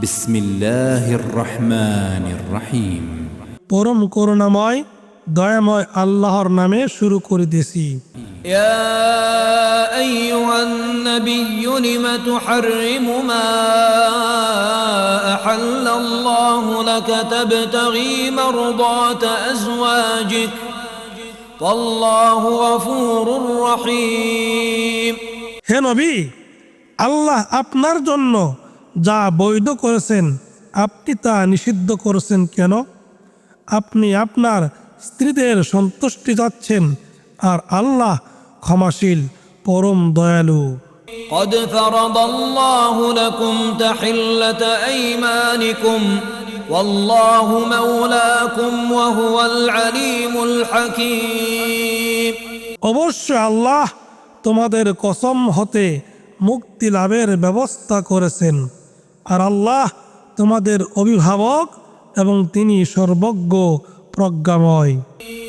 বিসমিল্লাহির রহমানির রহিম। পরম করুণাময় দয়াময় আল্লাহর নামে শুরু করিতেছি। ইয়া আইয়ুহান নাবিয়্যু লিমা তুহাররিমু মা আহাল্লাল্লাহু লাকা তাবতাগী মারদাতা আজওয়াজিক ওয়াল্লাহু গফুরুর রহিম। হে নবী, আল্লাহ আপনার জন্য যা বৈধ করেছেন আপনি তা নিষিদ্ধ করেছেন কেন? আপনি আপনার স্ত্রীদের সন্তুষ্টি চাচ্ছেন, আর আল্লাহ ক্ষমাশীল পরম দয়ালু। قد فرض الله لكم تحلة أيمانكم والله مولاكم وهو العليم الحكيم। অবশ্য আল্লাহ তোমাদের কসম হতে মুক্তি লাভের ব্যবস্থা করেছেন, আর আল্লাহ তোমাদের অভিভাবক এবং তিনি সর্বজ্ঞ প্রজ্ঞাময়।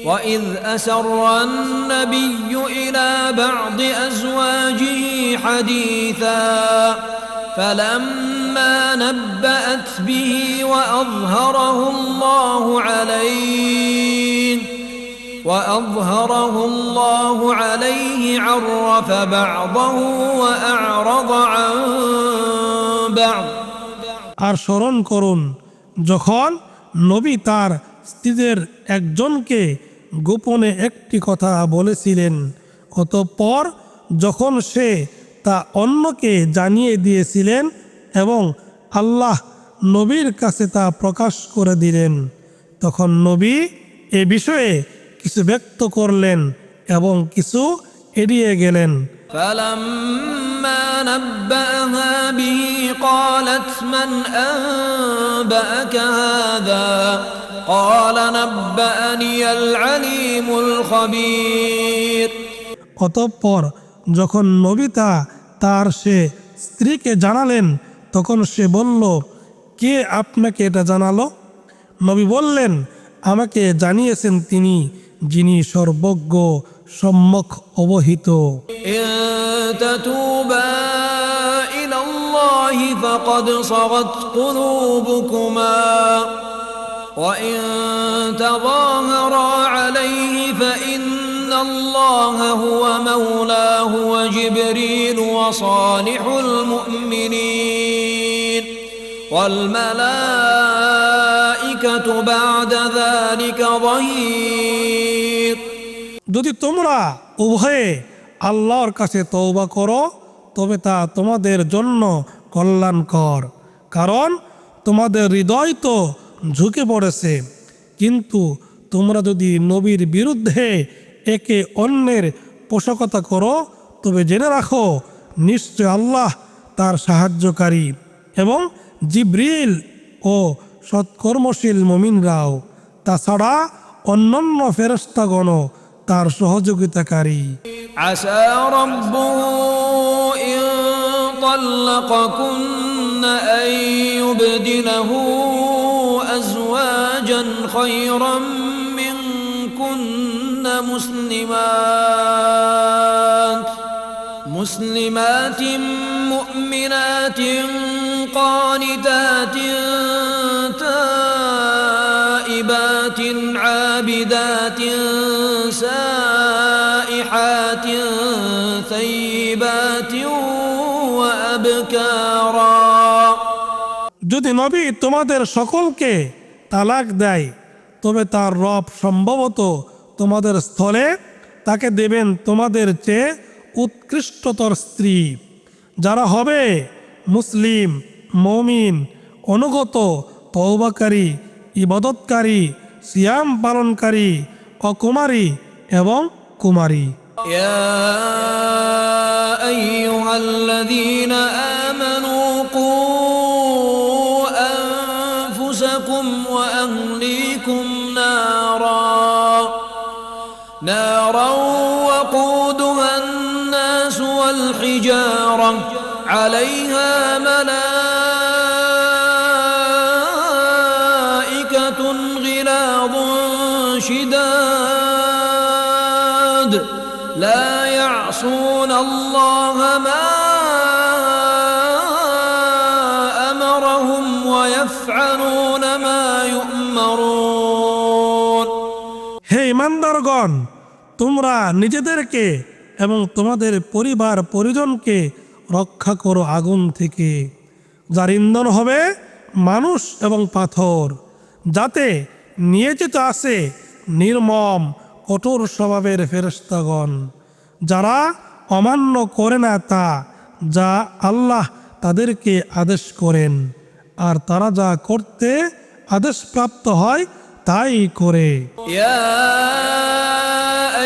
وإذ أسر النبي إلى بعض أزواجه حديثا فلما نبأت به وأظهره الله عليه عرف بعضه وأعرض عن بعض। আর স্মরণ করুন যখন নবী তার স্ত্রীদের একজনকে গোপনে একটি কথা বলেছিলেন, অতঃপর যখন সে তা অন্যকে জানিয়ে দিয়েছিলেন এবং আল্লাহ নবীর কাছে তা প্রকাশ করে দিলেন, তখন নবী এ বিষয়ে কিছু ব্যক্ত করলেন এবং কিছু এড়িয়ে গেলেন। فلما نبأها به قالت من أنبأك هذا قال نبأني العليم الخبير। অতঃপর যখন নবী তার সে স্ত্রীকে জানালেন, তখন সে বলল, কে আপনাকে এটা জানালো? নবী বললেন, আমাকে জানিয়েছেন তিনি, যিনি সর্বজ্ঞ সম্যক অবহিত। إن تتوبا إلى الله فقد صغت قلوبكما وإن تظاهرا عليه فإن الله هو مولاه وجبريل وصالح المؤمنين والملائكة بعد ذلك ظهير। যদি তোমরা উভয়ে আল্লাহর কাছে তওবা করো তবে তা তোমাদের জন্য কল্যাণকর, কারণ তোমাদের হৃদয় তো ঝুঁকে পড়েছে। কিন্তু তোমরা যদি নবীর বিরুদ্ধে একে অন্যের পোষকতা করো তবে জেনে রাখো নিশ্চয় আল্লাহ তার সাহায্যকারী এবং জিবরিল ও সৎকর্মশীল মুমিনরাও, তাছাড়া অন্যান্য ফেরেশতাগণও তার সহযোগিতাকারী। আসা রাব্বুহু ইন তাল্লাকাকুন্না আন ইউবদিলাহু আজওয়াজান খায়রাম মিনকুন্না মুসলিমাতিন মুমিনাতিন قانتات تائبات عابدات سائحات ثيبات وأبكارا। যদি নবী তোমাদের সকলকে তালাক দেয় তবে তার রব সম্ভবত তোমাদের স্থলে তাকে দেবেন তোমাদের চেয়ে উৎকৃষ্টতর স্ত্রী, যারা হবে মুসলিম, মুমিন, অনুগত, তওবাকারী, ইবাদতকারী, সিয়াম পালনকারী, অকুমারী এবং কুমারী। ইয়া আইয়ুহাল্লাযীনা আমানু কু আনফুসাকুম ওয়া আহলিকুম নারান ওয়াকুদুহা আন-নাস ওয়াল হিজারা عليها ملائكة غلاظ شداد لا يعصون الله ما أمرهم ويفعلون ما يؤمرون হে ইমানদারগণ, তোমরা নিজেদেরকে এবং তোমাদের পরিবার পরিজনকে রক্ষা করো আগুন থেকে, যার ইন্ধন হবে মানুষ এবং পাথর, যাতে নিয়োজিত আছে নির্মম কঠোর স্বভাবের ফেরেশতাগণ, যারা অমান্য করে না তা যা আল্লাহ তাদেরকে আদেশ করেন, আর তারা যা করতে আদেশপ্রাপ্ত হয় তাই করে। يا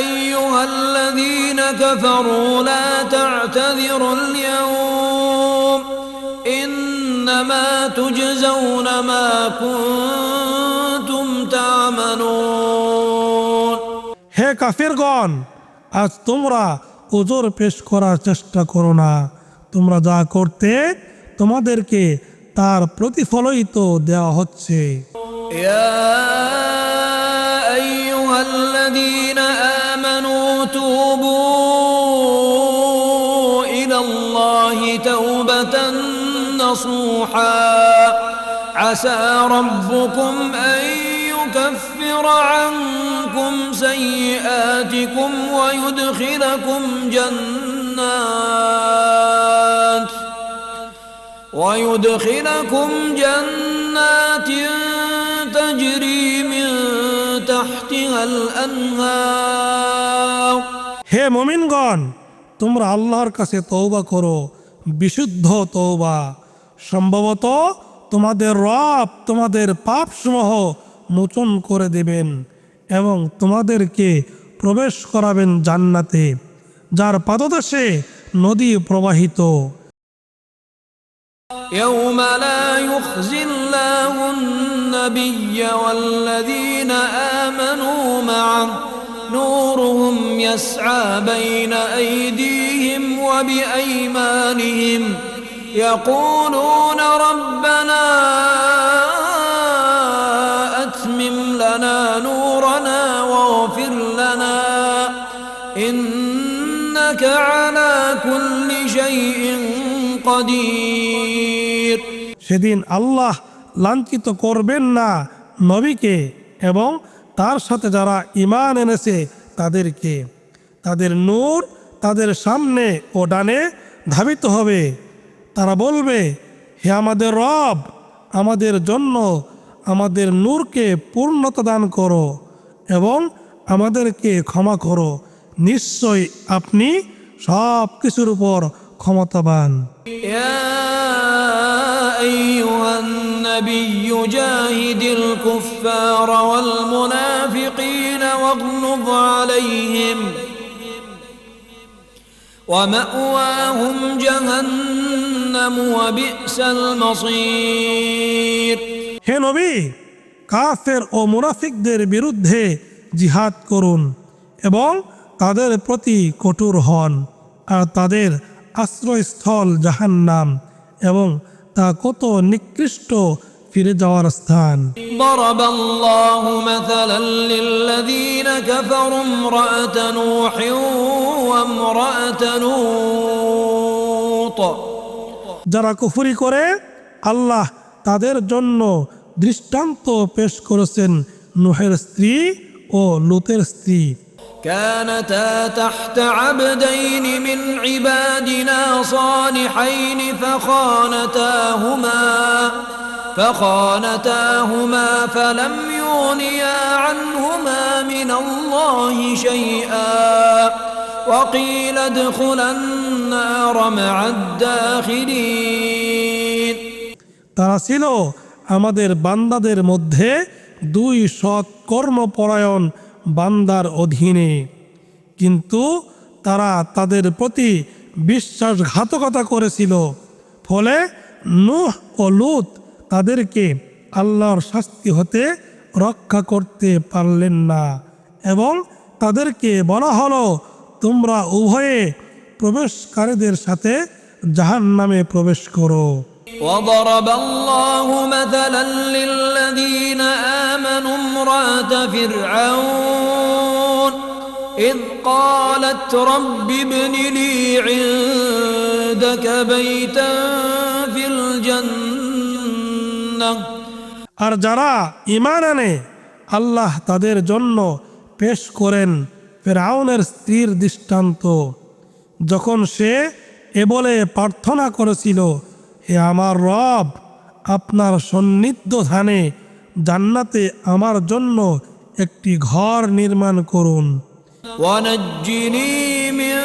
أيها الذين كفروا لا تعتذروا اليوم إنما تجزون ما كنتم تعملون হে কাফিরগণ, আজ তোমরা ওজর পেশ করার চেষ্টা করো না, তোমরা যা করতে তোমাদেরকে তার প্রতিফলই তো দেওয়া হচ্ছে। يا أيها الذين آمنوا توبوا إلى الله توبة نصوحا عسى ربكم أن يكفر عنكم سيئاتكم ويدخلكم جنات تجري من تحتها الأنهار হে মুমিনগণ, তোমরা আল্লাহর কাছে তওবা করো, বিশুদ্ধ তওবা। সম্ভবত তোমাদের রব তোমাদের পাপসমূহ মোচন করে দেবেন এবং তোমাদেরকে প্রবেশ করাবেন জান্নাতে, যার পাদদেশে নদী প্রবাহিত। يوم لا يخزي الله النبي والذين آمنوا معه نورهم يسعى بين أيديهم وبأيمانهم يقولون ربنا أتمم لنا نورنا واغفر لنا إنك على كل شيء قدير সেদিন আল্লাহ লাঞ্ছিত করবেন না নবীকে এবং তার সাথে যারা ঈমান এনেছে তাদেরকে। তাদের নূর তাদের সামনে ও ডানে ধাবিত হবে। তারা বলবে, হে আমাদের রব, আমাদের জন্য আমাদের নূরকে পূর্ণতা দান করো এবং আমাদেরকে ক্ষমা করো, নিশ্চয় আপনি সব কিছুর উপর ক্ষমতাবান। يا أيها النبي جاهد الكفار والمنافقين واغلظ عليهم ومأواهم جهنم وبئس المصير হে নবী, কাফের ও মুনাফিকদের বিরুদ্ধে জিহাদ করুন এবং তাদের প্রতি কঠোর হন, আর তাদের আশ্রয়স্থল জাহান্নাম এবং তা কত নিকৃষ্ট ফিরে যাওয়ার স্থান। ضرب الله مثلا للذين كفروا امرأة نوح وامرأة لوط যারা কুফরি করে আল্লাহ তাদের জন্য দৃষ্টান্ত পেশ করেছেন নূহের স্ত্রী ও লূতের স্ত্রী। كانتا تحت عبدين من عبادنا صالحين فخانتاهما فلم يغنيا عنهما من الله شيئا وقيل ادخلا النار مع الداخلين তারা ছিল আমাদের বান্দাদের মধ্যে দুই সৎ কর্মপরায়ণ বান্দার অধীনে, কিন্তু তারা তাদের প্রতি বিশ্বাসঘাতকতা করেছিল, ফলে নূহ ও লূত তাদেরকে আল্লাহর শাস্তি হতে রক্ষা করতে পারলেন না এবং তাদেরকে বলা হলো, তোমরা উভয়ে প্রবেশকারীদের সাথে জাহান্নামে প্রবেশ করো। وضرب الله مثلا للذين آمنوا امرأة فرعون إذ قالت رب ابن لي عندك بيتا في الجنة له আর যারা ঈমান আনে আল্লাহ তাদের জন্য পেশ করেন ফিরআউনের স্ত্রীর দৃষ্টান্ত, যখন সে এ বলে প্রার্থনা করেছিল, হে আমার রব, আপনার সন্নিধ্য ধানে জান্নাতে আমার জন্য একটি ঘর নির্মাণ করুন। ونجني من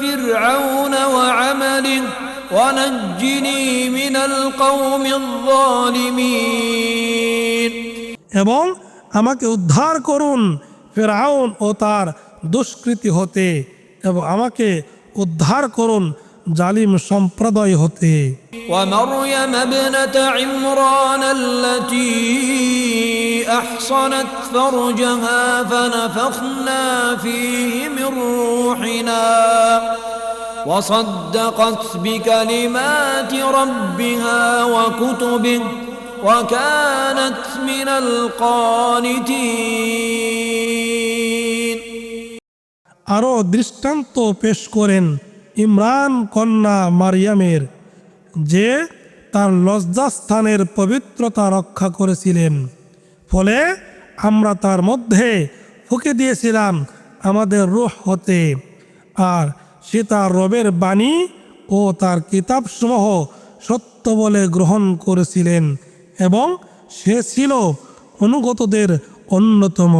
فرعون وعمله ونجني من القوم الظالمين এবং আমাকে উদ্ধার করুন ফিরআউন ও তার দুষ্কৃতি হতে, এবং আমাকে উদ্ধার করুন জালিম সম্প্রদায় হতে। ومريم ابنة عمران التي أحصنت فرجها فنفخنا فيه من روحنا وصدقت بكلمات ربها وكتبه وكانت من القانتين। আরও দৃষ্টান্ত পেশ করেন ইমরান কন্যা মারিয়ামের, যে তার লজ্জাস্থানের পবিত্রতা রক্ষা করেছিলেন, ফলে আমরা তার মধ্যে ফুঁকে দিয়েছিলাম আমাদের রূহ হতে, আর সে তার রবের বাণী ও তার কিতাবসমূহ সত্য বলে গ্রহণ করেছিলেন, এবং সে ছিল অনুগতদের অন্যতম।